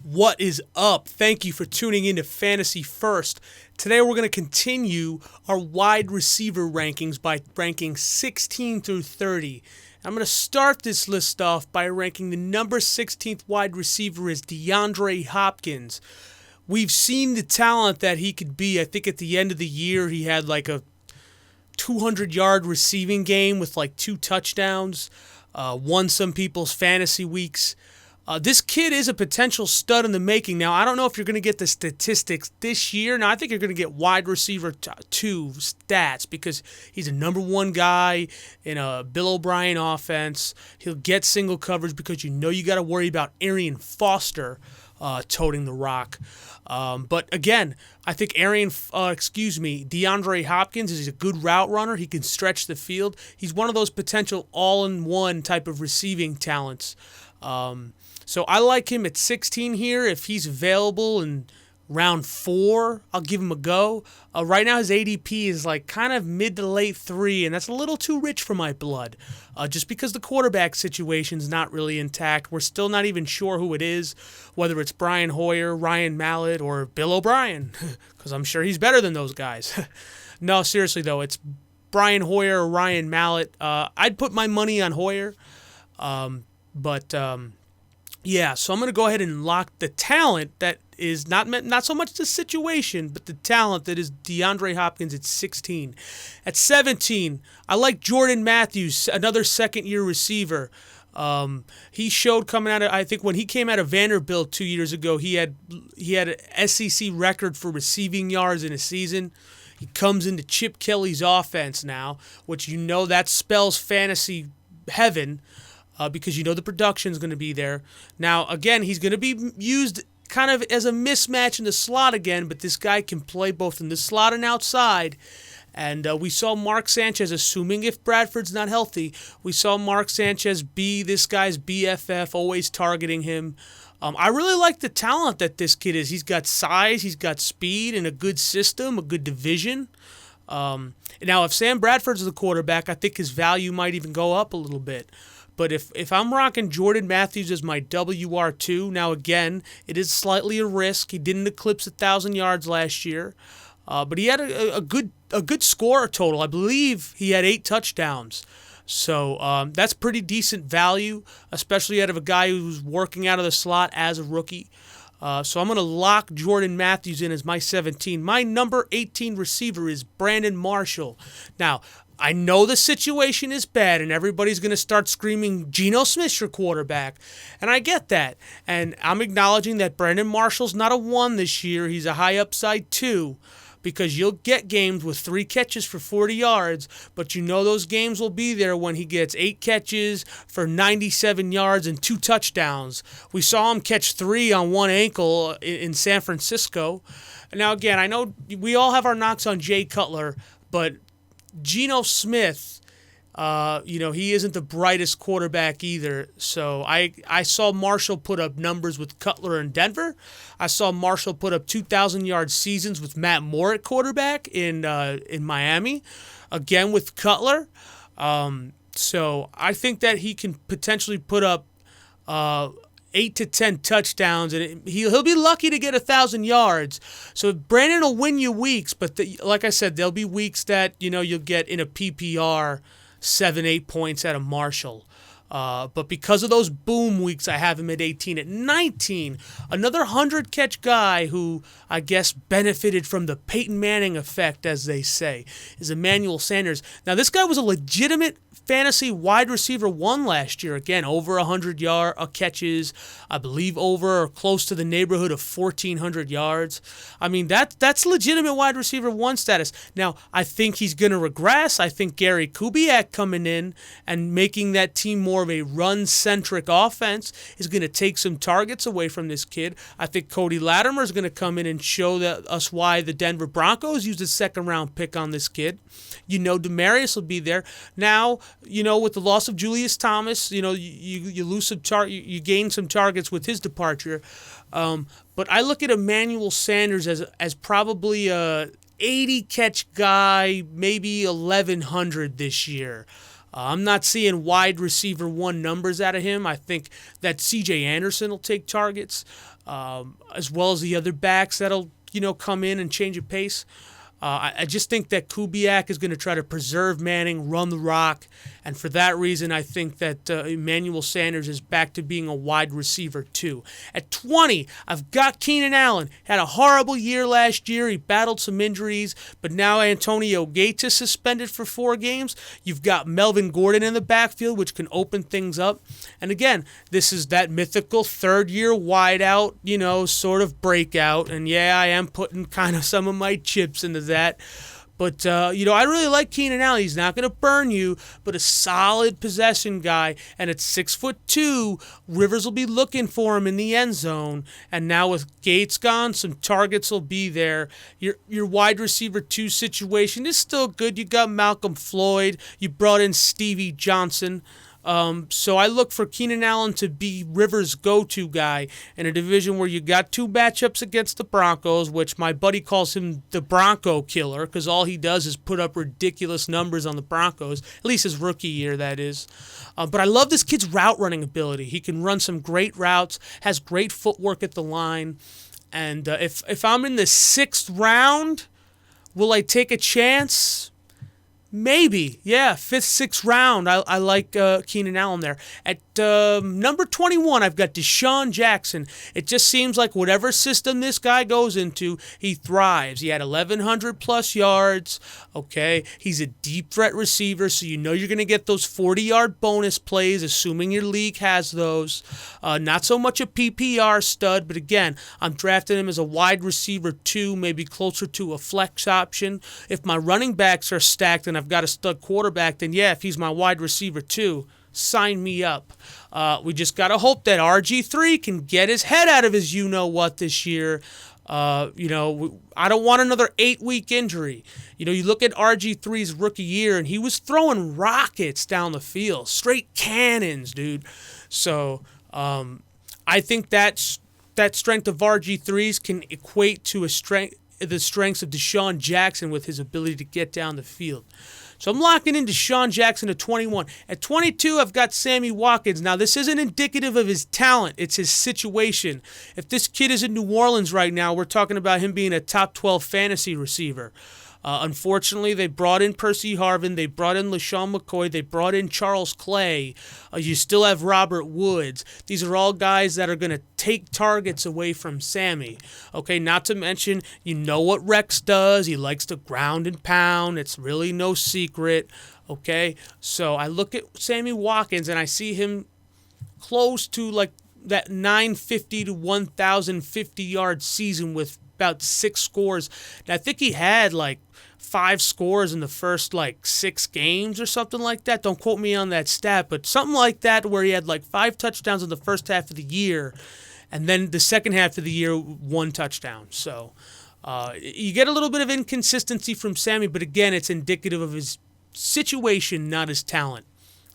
What is up? Thank you for tuning in to Fantasy First. Today we're going to continue our wide receiver rankings by ranking 16 through 30. I'm going to start this list off by ranking the number 16th wide receiver as DeAndre Hopkins. We've seen the talent that he could be. I think at the end of the year he had like a 200-yard receiving game with like 2 touchdowns, won some people's fantasy weeks. This kid is a potential stud in the making. Now, I don't know if you're going to get the statistics this year. Now, I think you're going to get wide receiver 2 stats because he's a number 1 guy in a Bill O'Brien offense. He'll get single coverage because you know you got to worry about Arian Foster toting the rock. But again, I think DeAndre Hopkins is a good route runner. He can stretch the field. He's one of those potential all-in-one type of receiving talents. So I like him at 16 here. If he's available in round 4, I'll give him a go. Right now his ADP is like kind of mid to late 3, and that's a little too rich for my blood. Just because the quarterback situation's not really intact. We're still not even sure who it is, whether it's Brian Hoyer, Ryan Mallett, or Bill O'Brien, because I'm sure he's better than those guys. No, seriously though, it's Brian Hoyer or Ryan Mallett. I'd put my money on Hoyer, yeah, so I'm going to go ahead and lock the talent that is not so much the situation, but the talent that is DeAndre Hopkins at 16. At 17, I like Jordan Matthews, another second-year receiver. He showed coming out of, I think when he came out of Vanderbilt 2 years ago, he had an SEC record for receiving yards in a season. He comes into Chip Kelly's offense now, which you know that spells fantasy heaven. Because you know the production's going to be there. Now, again, he's going to be used kind of as a mismatch in the slot again, but this guy can play both in the slot and outside. And we saw Mark Sanchez, assuming if Bradford's not healthy, we saw Mark Sanchez be this guy's BFF, always targeting him. I really like the talent that this kid is. He's got size, he's got speed, and a good system, a good division. Now, if Sam Bradford's the quarterback, I think his value might even go up a little bit. But if I'm rocking Jordan Matthews as my WR2, now again, it is slightly a risk. He didn't eclipse 1,000 yards last year, but he had a good score total. I believe he had 8 touchdowns. So that's pretty decent value, especially out of a guy who's working out of the slot as a rookie. So I'm going to lock Jordan Matthews in as my 17. My number 18 receiver is Brandon Marshall. Now, I know the situation is bad and everybody's going to start screaming, Geno Smith's your quarterback. And I get that. And I'm acknowledging that Brandon Marshall's not a 1 this year. He's a high upside 2 because you'll get games with 3 catches for 40 yards, but you know those games will be there when he gets 8 catches for 97 yards and 2 touchdowns. We saw him catch 3 on one ankle in San Francisco. Now, again, I know we all have our knocks on Jay Cutler, but Geno Smith, he isn't the brightest quarterback either. So I saw Marshall put up numbers with Cutler in Denver. I saw Marshall put up 2,000-yard seasons with Matt Moore at quarterback in Miami, again with Cutler. So I think that he can potentially put up 8 to 10 touchdowns, and he'll be lucky to get 1,000 yards. So Brandon will win you weeks, but like I said, there'll be weeks that you'll get in a PPR 7-8 points out of Marshall. But because of those boom weeks, I have him at 18. At 19, another 100-catch guy who I guess benefited from the Peyton Manning effect, as they say, is Emmanuel Sanders. Now, this guy was a legitimate fantasy wide receiver 1 last year. Again, over 100 catches, I believe over or close to the neighborhood of 1,400 yards. I mean, that's legitimate wide receiver 1 status. Now, I think he's going to regress. I think Gary Kubiak coming in and making that team more of a run-centric offense is going to take some targets away from this kid. I think Cody Latimer is going to come in and show us why the Denver Broncos used a 2nd-round pick on this kid. Demaryius will be there. Now, with the loss of Julius Thomas, you lose some you gain some targets with his departure. But I look at Emmanuel Sanders as probably a 80 catch guy, maybe 1,100 this year. I'm not seeing wide receiver one numbers out of him. I think that C.J. Anderson will take targets, as well as the other backs that'll come in and change the pace. I just think that Kubiak is going to try to preserve Manning, run the rock, and for that reason, I think that Emmanuel Sanders is back to being a wide receiver too. At 20, I've got Keenan Allen. Had a horrible year last year. He battled some injuries, but now Antonio Gates is suspended for 4 games. You've got Melvin Gordon in the backfield, which can open things up. And again, this is that mythical third-year wideout, sort of breakout. And yeah, I am putting kind of some of my chips into that. But, I really like Keenan Allen. He's not going to burn you, but a solid possession guy. And at 6'2", Rivers will be looking for him in the end zone. And now with Gates gone, some targets will be there. Your wide receiver 2 situation is still good. You got Malcolm Floyd. You brought in Stevie Johnson. So I look for Keenan Allen to be Rivers' go-to guy in a division where you got 2 matchups against the Broncos, which my buddy calls him the Bronco killer because all he does is put up ridiculous numbers on the Broncos, at least his rookie year, that is. But I love this kid's route running ability. He can run some great routes, has great footwork at the line. And if I'm in the 6th round, will I take a chance? Maybe, yeah, 5th, 6th round. I like Keenan Allen there. At number 21, I've got Deshaun Jackson. It just seems like whatever system this guy goes into, he thrives. He had 1,100 plus yards. Okay, he's a deep threat receiver, so you know you're going to get those 40-yard bonus plays, assuming your league has those. Not so much a PPR stud, but again, I'm drafting him as a wide receiver 2, maybe closer to a flex option. If my running backs are stacked and I've got a stud quarterback, then yeah, if he's my wide receiver 2, sign me up. We just got to hope that RG3 can get his head out of his you-know-what this year. I don't want another 8-week injury. You look at RG3's rookie year, and he was throwing rockets down the field, straight cannons, dude. So I think that strength of RG3's can equate to the strengths of Deshaun Jackson with his ability to get down the field. So I'm locking in Deshaun Jackson at 21. At 22, I've got Sammy Watkins. Now, this isn't indicative of his talent. It's his situation. If this kid is in New Orleans right now, we're talking about him being a top 12 fantasy receiver. Unfortunately, they brought in Percy Harvin. They brought in LaShawn McCoy. They brought in Charles Clay. You still have Robert Woods. These are all guys that are going to take targets away from Sammy. Okay, not to mention, you know what Rex does. He likes to ground and pound. It's really no secret. Okay, so I look at Sammy Watkins and I see him close to like that 950 to 1,050 yard season with about 6 scores. And I think he had like 5 scores in the first like 6 games or something like that. Don't quote me on that stat, but something like that where he had like 5 touchdowns in the first half of the year, and then the second half of the year 1 touchdown. So you get a little bit of inconsistency from Sammy, but again, it's indicative of his situation, not his talent.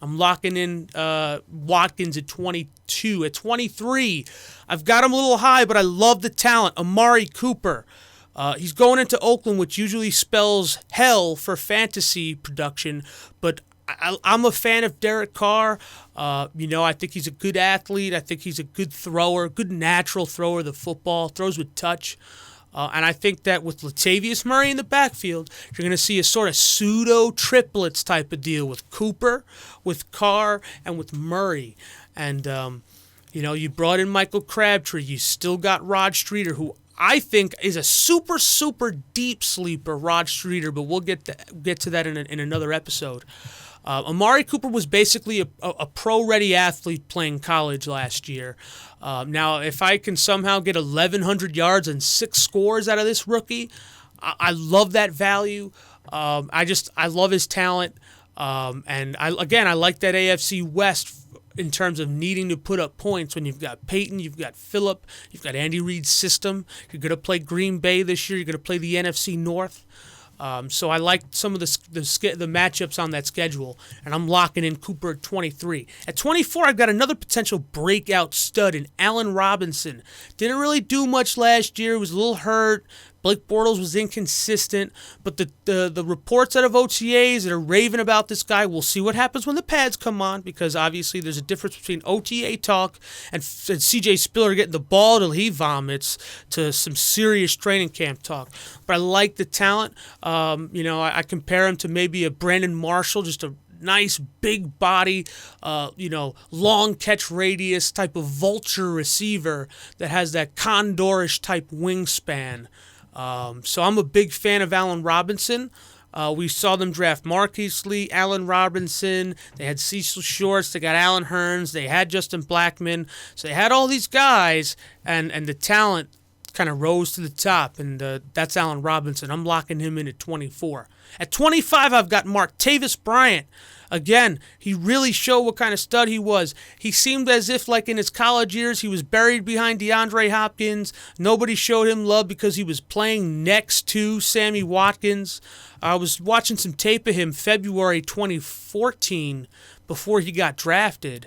I'm locking in Watkins at 22. At 23, I've got him a little high, but I love the talent. Amari Cooper. He's going into Oakland, which usually spells hell for fantasy production, but I'm a fan of Derek Carr. I think he's a good athlete. I think he's a good thrower, good natural thrower of the football, throws with touch. And I think that with Latavius Murray in the backfield, you're going to see a sort of pseudo-triplets type of deal with Cooper, with Carr, and with Murray. And, you brought in Michael Crabtree. You still got Rod Streeter, who I think is a super, super deep sleeper, Rod Streeter, but we'll get to that in another episode. Amari Cooper was basically a pro-ready athlete playing college last year. Now, if I can somehow get 1,100 yards and 6 scores out of this rookie, I love that value. I love his talent. And I like that AFC West in terms of needing to put up points when you've got Peyton, you've got Phillip, you've got Andy Reid's system. You're going to play Green Bay this year. You're going to play the NFC North. So I like some of the matchups on that schedule, and I'm locking in Cooper at 23. At 24, I've got another potential breakout stud in Allen Robinson. Didn't really do much last year. Was a little hurt, Blake Bortles was inconsistent, but the reports out of OTAs that are raving about this guy, we'll see what happens when the pads come on, because obviously there's a difference between OTA talk and CJ Spiller getting the ball till he vomits to some serious training camp talk. But I like the talent. I compare him to maybe a Brandon Marshall, just a nice big body, long catch radius type of vulture receiver that has that condorish type wingspan. So I'm a big fan of Allen Robinson. We saw them draft Marquise Lee, Allen Robinson. They had Cecil Shorts. They got Allen Hurns. They had Justin Blackmon. So they had all these guys, and the talent kind of rose to the top, and that's Allen Robinson. I'm locking him in at 24. At 25, I've got Martavis Bryant. Again, he really showed what kind of stud he was. He seemed as if, like in his college years, he was buried behind DeAndre Hopkins. Nobody showed him love because he was playing next to Sammy Watkins. I was watching some tape of him February 2014 before he got drafted.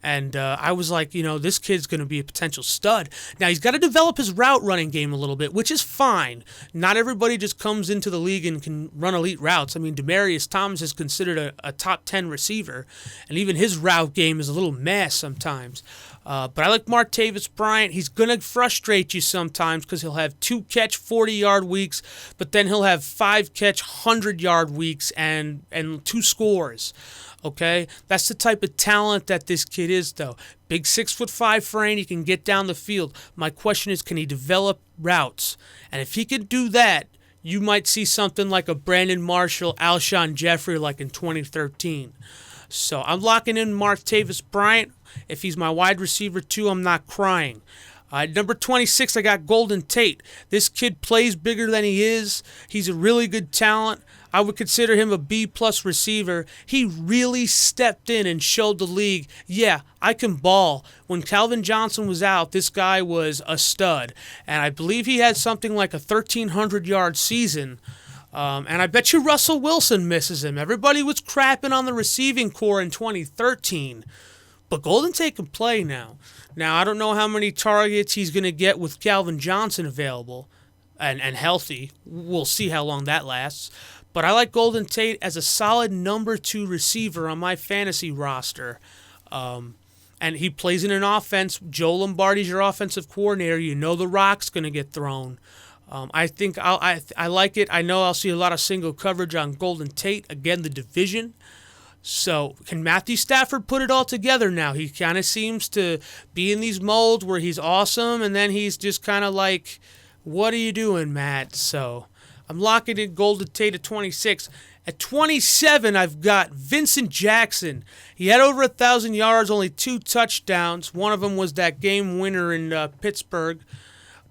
And I was like, this kid's going to be a potential stud. Now, he's got to develop his route running game a little bit, which is fine. Not everybody just comes into the league and can run elite routes. I mean, Demaryius Thomas is considered a top 10 receiver, and even his route game is a little mess sometimes. But I like Martavis Bryant. He's going to frustrate you sometimes because he'll have 2-catch 40-yard weeks, but then he'll have 5-catch 100-yard weeks and 2 scores. Okay, that's the type of talent that this kid is, though. Big 6'5" frame, he can get down the field. My question is, can he develop routes? And if he could do that, you might see something like a Brandon Marshall, Alshon Jeffrey like in 2013. So I'm locking in Martavis Bryant. If he's my wide receiver too, I'm not crying. Number 26, I got Golden Tate. This kid plays bigger than he is. He's a really good talent. I would consider him a B-plus receiver. He really stepped in and showed the league, yeah, I can ball. When Calvin Johnson was out, this guy was a stud. And I believe he had something like a 1,300-yard season. And I bet you Russell Wilson misses him. Everybody was crapping on the receiving core in 2013. But Golden Tate can play now. Now, I don't know how many targets he's going to get with Calvin Johnson available and healthy. We'll see how long that lasts. But I like Golden Tate as a solid number 2 receiver on my fantasy roster. And he plays in an offense. Joe Lombardi's your offensive coordinator. You know the rock's going to get thrown. I think I like it. I know I'll see a lot of single coverage on Golden Tate. Again, the division. So can Matthew Stafford put it all together now? He kind of seems to be in these molds where he's awesome, and then he's just kind of like, what are you doing, Matt? So I'm locking in Golden Tate at 26. At 27, I've got Vincent Jackson. He had over 1,000 yards, only 2 touchdowns. One of them was that game winner in Pittsburgh.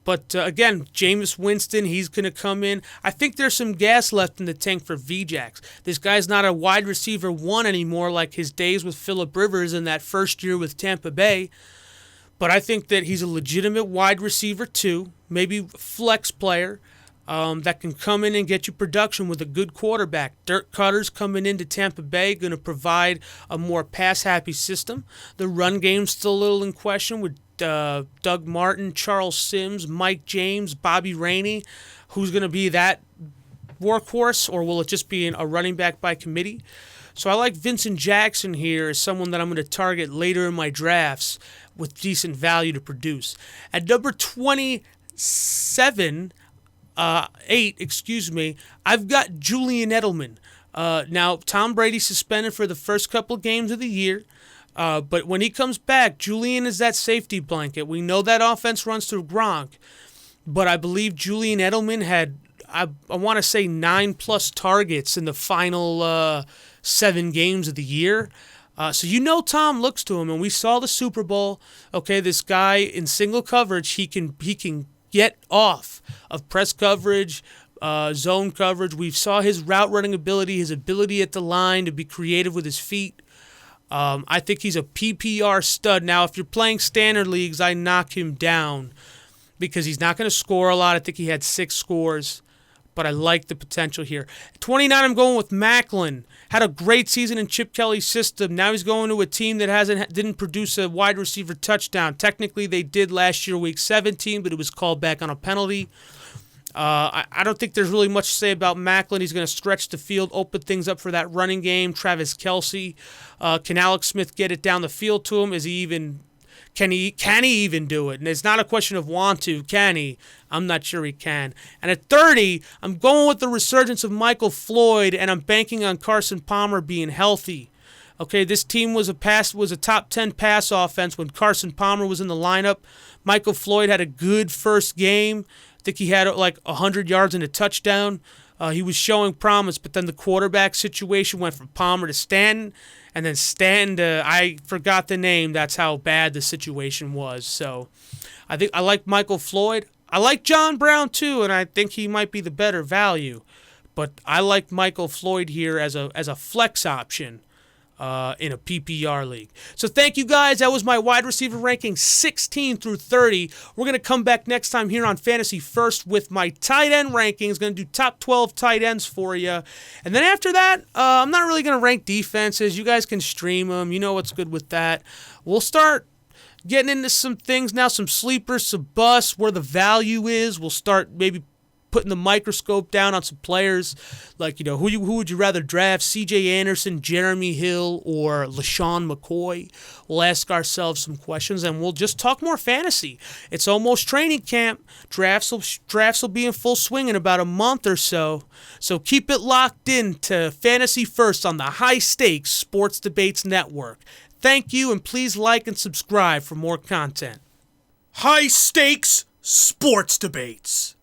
But again, Jameis Winston, he's going to come in. I think there's some gas left in the tank for VJax. This guy's not a wide receiver 1 anymore like his days with Phillip Rivers in that first year with Tampa Bay. But I think that he's a legitimate wide receiver 2, maybe flex player. That can come in and get you production with a good quarterback. Dirk Cutter's coming into Tampa Bay, going to provide a more pass-happy system. The run game's still a little in question with Doug Martin, Charles Sims, Mike James, Bobby Rainey. Who's going to be that workhorse, or will it just be a running back by committee? So I like Vincent Jackson here as someone that I'm going to target later in my drafts with decent value to produce. At number 27... 8, I've got Julian Edelman. Now, Tom Brady suspended for the first couple games of the year, but when he comes back, Julian is that safety blanket. We know that offense runs through Gronk, but I believe Julian Edelman had, I want to say, 9+ targets in the final 7 games of the year. So Tom looks to him, and we saw the Super Bowl. Okay, this guy in single coverage, he can get off of press coverage, zone coverage. We saw his route running ability, his ability at the line to be creative with his feet. I think he's a PPR stud. Now, if you're playing standard leagues, I knock him down because he's not going to score a lot. I think he had 6 scores, but I like the potential here. At 29, I'm going with Macklin. Had a great season in Chip Kelly's system. Now he's going to a team that didn't produce a wide receiver touchdown. Technically, they did last year, Week 17, but it was called back on a penalty. I don't think there's really much to say about Maclin. He's going to stretch the field, open things up for that running game. Travis Kelce, can Alex Smith get it down the field to him? Is he even can he even do it? And it's not a question of want to. Can he? I'm not sure he can. And at 30, I'm going with the resurgence of Michael Floyd, and I'm banking on Carson Palmer being healthy. Okay, this team was a top 10 pass offense when Carson Palmer was in the lineup. Michael Floyd had a good first game. I think he had like 100 yards and a touchdown. He was showing promise, but then the quarterback situation went from Palmer to Stanton, and then Stanton to, I forgot the name. That's how bad the situation was. So I think I like Michael Floyd. I like John Brown too, and I think he might be the better value. But I like Michael Floyd here as a flex option in a PPR league. So thank you guys. That was my wide receiver ranking 16 through 30. We're going to come back next time here on Fantasy First with my tight end rankings. Going to do top 12 tight ends for you. And then after that, I'm not really going to rank defenses. You guys can stream them. You know what's good with that. We'll start getting into some things now, some sleepers, some busts, where the value is. We'll start maybe putting the microscope down on some players, like, who would you rather draft, C.J. Anderson, Jeremy Hill, or LaShawn McCoy? We'll ask ourselves some questions, and we'll just talk more fantasy. It's almost training camp. Drafts will be in full swing in about a month or so. So keep it locked in to Fantasy First on the High Stakes Sports Debates Network. Thank you, and please like and subscribe for more content. High Stakes Sports Debates.